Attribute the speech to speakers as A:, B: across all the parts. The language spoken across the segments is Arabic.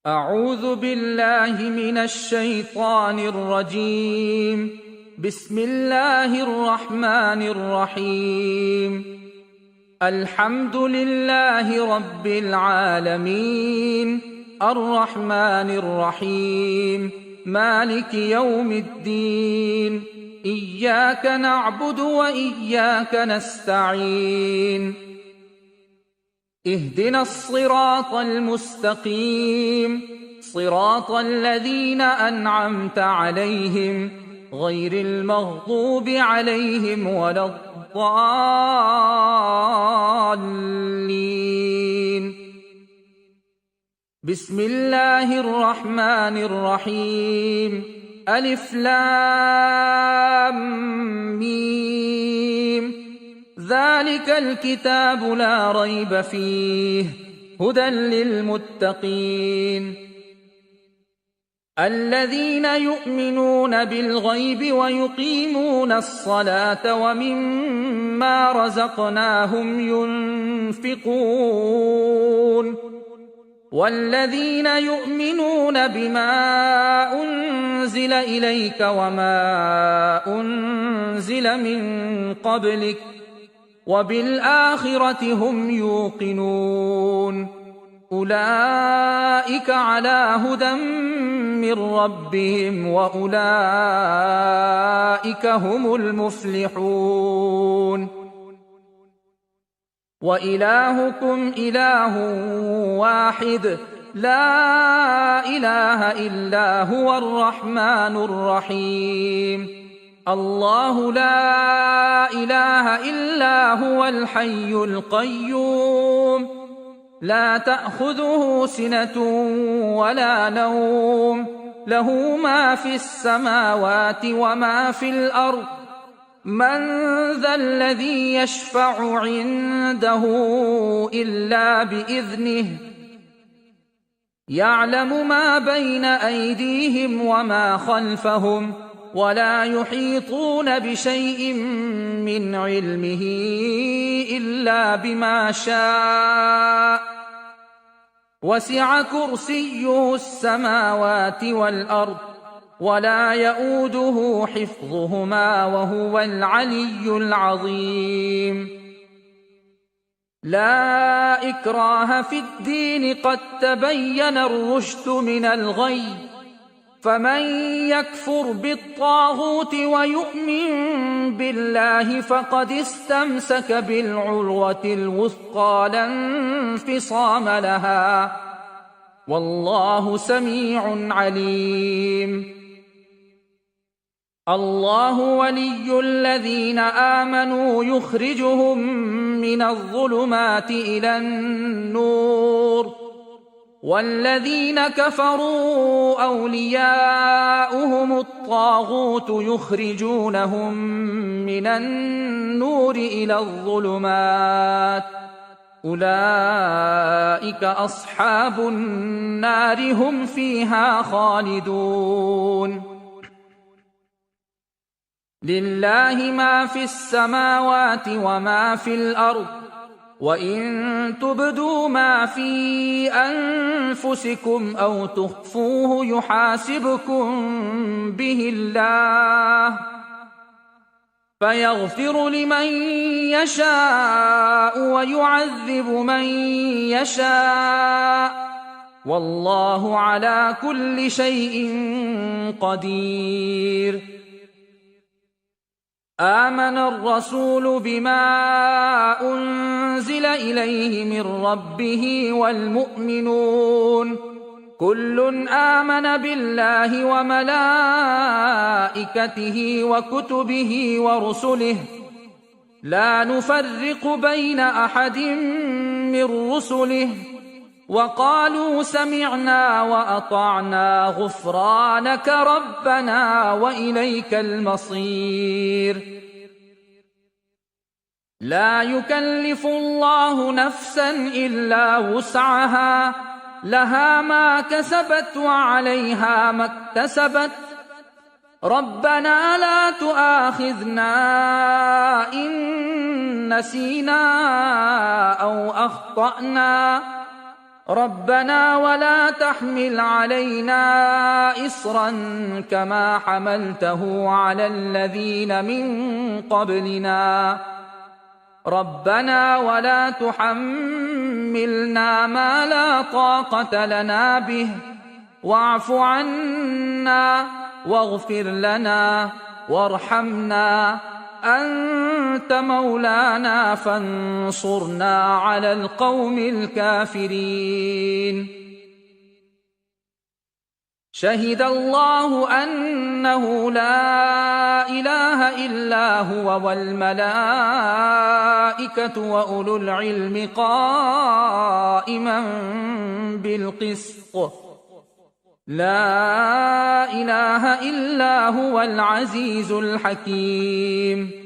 A: أعوذ بالله من الشيطان الرجيم. بسم الله الرحمن الرحيم. الحمد لله رب العالمين، الرحمن الرحيم، مالك يوم الدين، إياك نعبد وإياك نستعين، اهدنا الصراط المستقيم، صراط الذين أنعمت عليهم غير المغضوب عليهم ولا الضالين. بسم الله الرحمن الرحيم. ألف لام ميم. ذلك الكتاب لا ريب فيه هدى للمتقين الذين يؤمنون بالغيب ويقيمون الصلاة ومما رزقناهم ينفقون والذين يؤمنون بما أنزل إليك وما أنزل من قبلك وبالآخرة هم يوقنون أولئك على هدى من ربهم وأولئك هم المفلحون. وإلهكم إله واحد لا إله إلا هو الرحمن الرحيم. الله لا إله إلا هو الحي القيوم لا تأخذه سنة ولا نوم له ما في السماوات وما في الأرض من ذا الذي يشفع عنده إلا بإذنه يعلم ما بين أيديهم وما خلفهم ولا يحيطون بشيء من علمه إلا بما شاء وسع كرسيه السماوات والأرض ولا يؤوده حفظهما وهو العلي العظيم. لا إكراه في الدين قد تبين الرشد من الغي فمن يكفر بالطاغوت ويؤمن بالله فقد استمسك بالعروة الوثقى لا انفصام لها والله سميع عليم. الله ولي الذين آمنوا يخرجهم من الظلمات إلى النور والذين كفروا أولياؤهم الطاغوت يخرجونهم من النور إلى الظلمات أولئك أصحاب النار هم فيها خالدون. لله ما في السماوات وما في الأرض وإن تبدوا ما في أنفسكم أو تخفوه يحاسبكم به الله فيغفر لمن يشاء ويعذب من يشاء والله على كل شيء قدير. آمن الرسول بما أنزل إليه من ربه والمؤمنون كل آمن بالله وملائكته وكتبه ورسله لا نفرق بين أحد من رسله وقالوا سمعنا وأطعنا غفرانك ربنا وإليك المصير. لا يكلف الله نفسا إلا وسعها لها ما كسبت وعليها ما اكتسبت ربنا لا تؤاخذنا إن نسينا أو أخطأنا ربنا ولا تحمل علينا إصرا كما حملته على الذين من قبلنا ربنا ولا تحملنا ما لا طاقة لنا به واعف عنا واغفر لنا وارحمنا أنت مولانا فانصرنا على القوم الكافرين. شهد الله أنه لا إله إلا هو والملائكة وأولو العلم قائما بالقسط لا إله إلا هو العزيز الحكيم.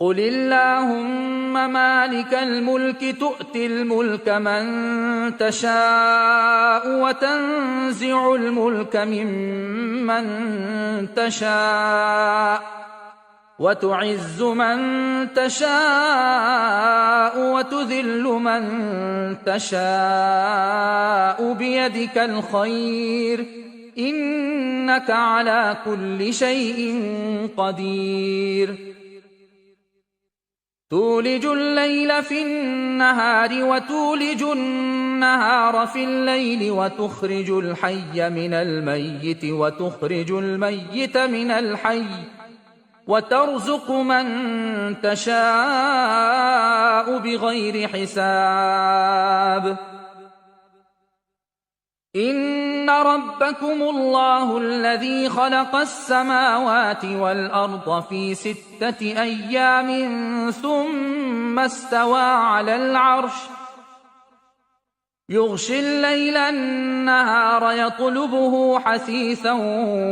A: قل اللهم مالك الملك تؤتي الملك من تشاء وتنزع الملك ممن تشاء وتعز من تشاء وتذل من تشاء بيدك الخير إنك على كل شيء قدير. تولج الليل في النهار وتولج النهار في الليل وتخرج الحي من الميت وتخرج الميت من الحي وترزق من تشاء بغير حساب. إن ربكم الله الذي خلق السماوات والأرض في 6 أيام ثم استوى على العرش يغشي الليل النهار يطلبه حثيثا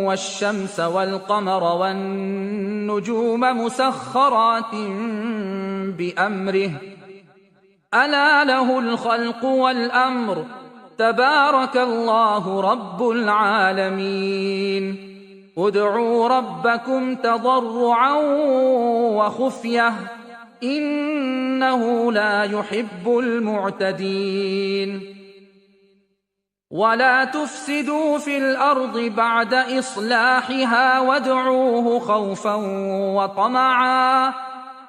A: والشمس والقمر والنجوم مسخرات بأمره ألا له الخلق والأمر تبارك الله رب العالمين. ادعوا ربكم تضرعا وخفية إنه لا يحب المعتدين. ولا تفسدوا في الأرض بعد إصلاحها وادعوه خوفا وطمعا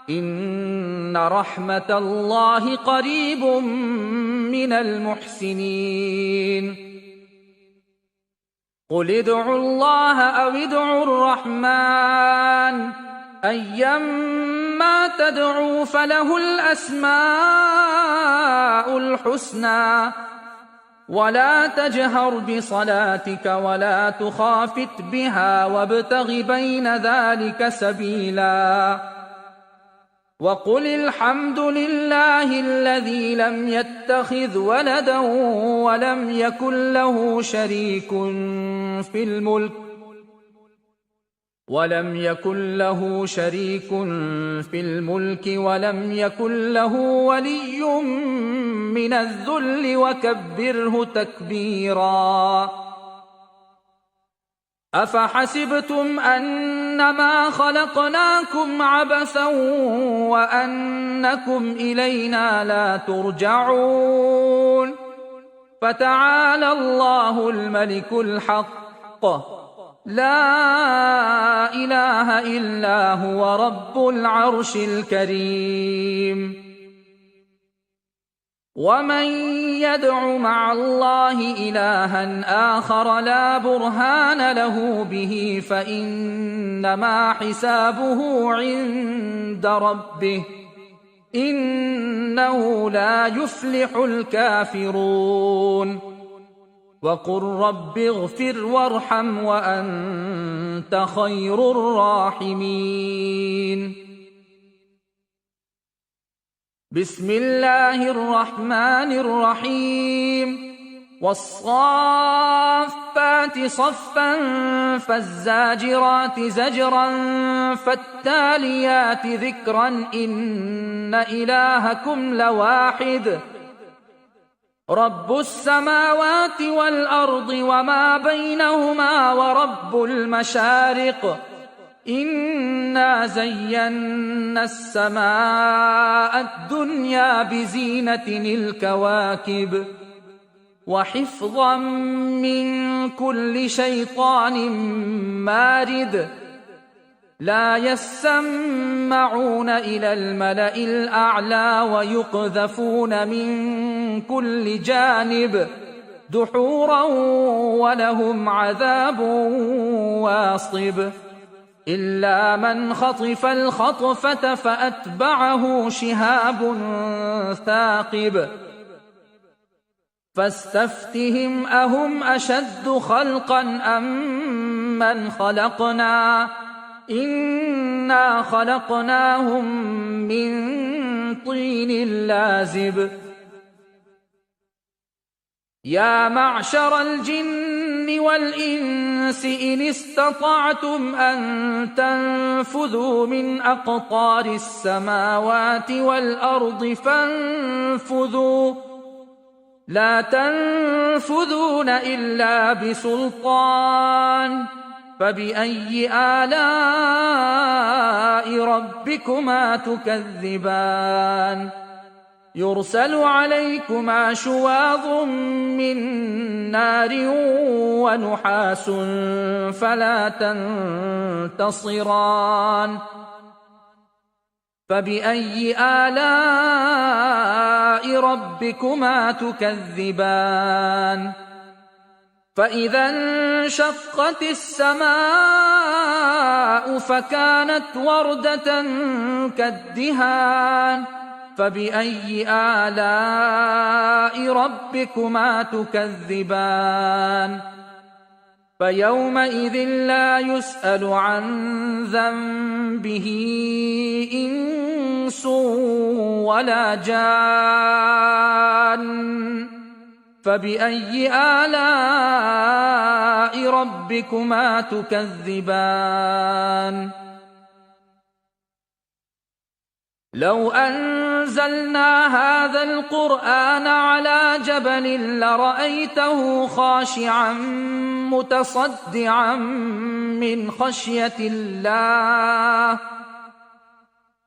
A: إن رحمة الله قريب من المحسنين. قل ادعوا الله أو ادعوا الرحمن أيما تدعوا فله الأسماء الحسنى ولا تجهر بصلاتك ولا تخافت بها وابتغ بين ذلك سبيلا. وقل الحمد لله الذي لم يتخذ ولدا ولم يكن له شريك في الملك ولم يكن له ولي من الذل وكبره تكبيرا. أفحسبتم أنما خلقناكم عبثا وأنكم إلينا لا ترجعون فتعالى الله الملك الحق لا إله إلا هو رب العرش الكريم. ومن يدع مع الله إلها آخر لا برهان له به فإنما حسابه عند ربه إنه لا يفلح الكافرون. وقل رب اغفر وارحم وأنت خير الراحمين. بسم الله الرحمن الرحيم. والصافات صفا فالزاجرات زجرا فالتاليات ذكرا إن إلهكم لواحد رب السماوات والأرض وما بينهما ورب المشارق إنا زينا السماء الدنيا بزينة الكواكب وحفظا من كل شيطان مارد لا يسمعون إلى الملأ الأعلى ويقذفون من كل جانب دحورا ولهم عذاب واصب إلا من خطف الخطفة فأتبعه شهاب ثاقب فاستفتهم أهم أشد خلقا أم من خلقنا إنا خلقناهم من طين لازب يا معشر الجن والإنس إن استطعتم أن تنفذوا من أقطار السماوات والأرض فانفذوا لا تنفذون إلا بسلطان فبأي آلاء ربكما تكذبان يرسل عليكما شواظ من نار ونحاس فلا تنتصران فبأي آلاء ربكما تكذبان فإذا انشقت السماء فكانت وردة كالدهان فبأي آلاء ربكما تكذبان فيومئذ لا يسأل عن ذنبه إنس ولا جان فبأي آلاء ربكما تكذبان لو أنزلنا هذا القرآن على جبل لرأيته خاشعا متصدعا من خشية الله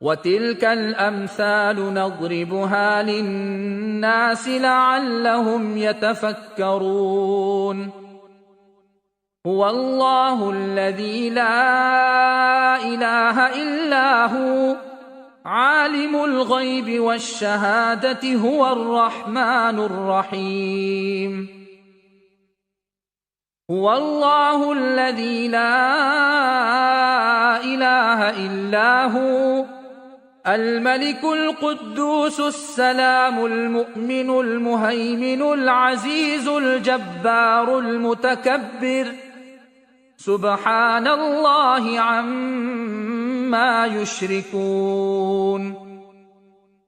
A: وتلك الأمثال نضربها للناس لعلهم يتفكرون هو الله الذي لا إله إلا هو عالم الغيب والشهادة هو الرحمن الرحيم هو الله الذي لا إله إلا هو الملك القدوس السلام المؤمن المهيمن العزيز الجبار المتكبر سبحان الله عما يشركون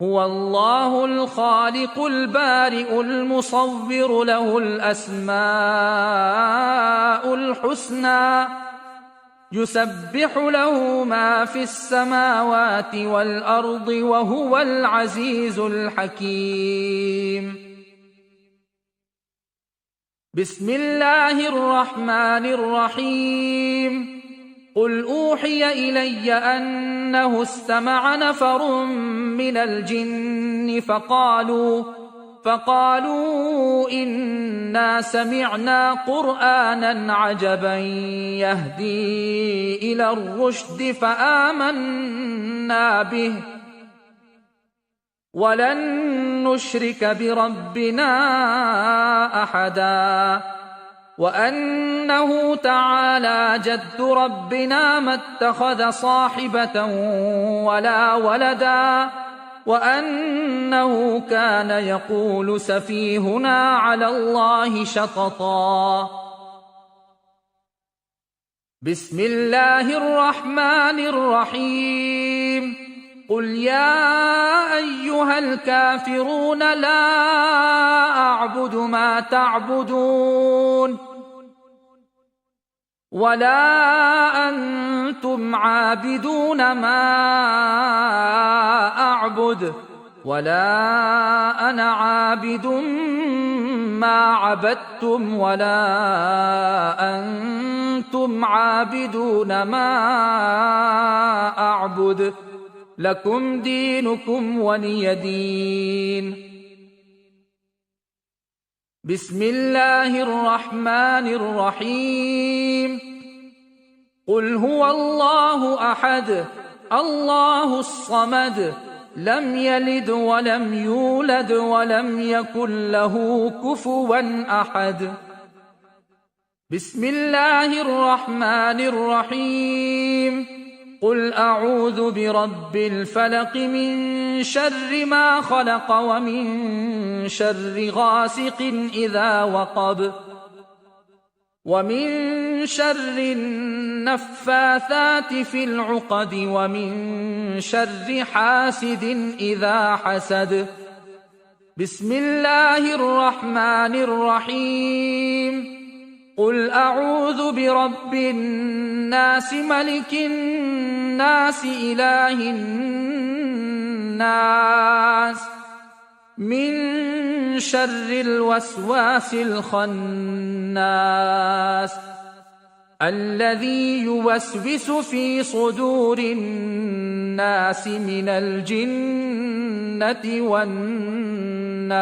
A: هو الله الخالق البارئ المصور له الأسماء الحسنى يسبح له ما في السماوات والأرض وهو العزيز الحكيم بسم الله الرحمن الرحيم قل أوحي إلي أنه استمع نفر من الجن فقالوا إنا سمعنا قرآنا عجبا يهدي إلى الرشد فآمنا به ولن نشرك بربنا أحدا وأنه تعالى جد ربنا ما اتخذ صاحبة ولا ولدا وأنه كان يقول سفيهنا على الله شططا بسم الله الرحمن الرحيم قل يا أيها الكافرون لا أعبد ما تعبدون ولا أنتم عابدون ما أعبد ولا أنا عابد ما عبدتم ولا أنتم عابدون ما أعبد لكم دينكم ولي دين. بسم الله الرحمن الرحيم. قل هو الله أحد الله الصمد لم يلد ولم يولد ولم يكن له كفوا أحد. بسم الله الرحمن الرحيم. قل أعوذ برب الفلق من شر ما خلق ومن شر غاسق إذا وقب ومن شر النفاثات في العقد ومن شر حاسد إذا حسد. بسم الله الرحمن الرحيم. قل أعوذ برب الناس ملك الناس إله الناس من شر الوسواس الخناس الذي يوسوس في صدور الناس من الجنة والناس.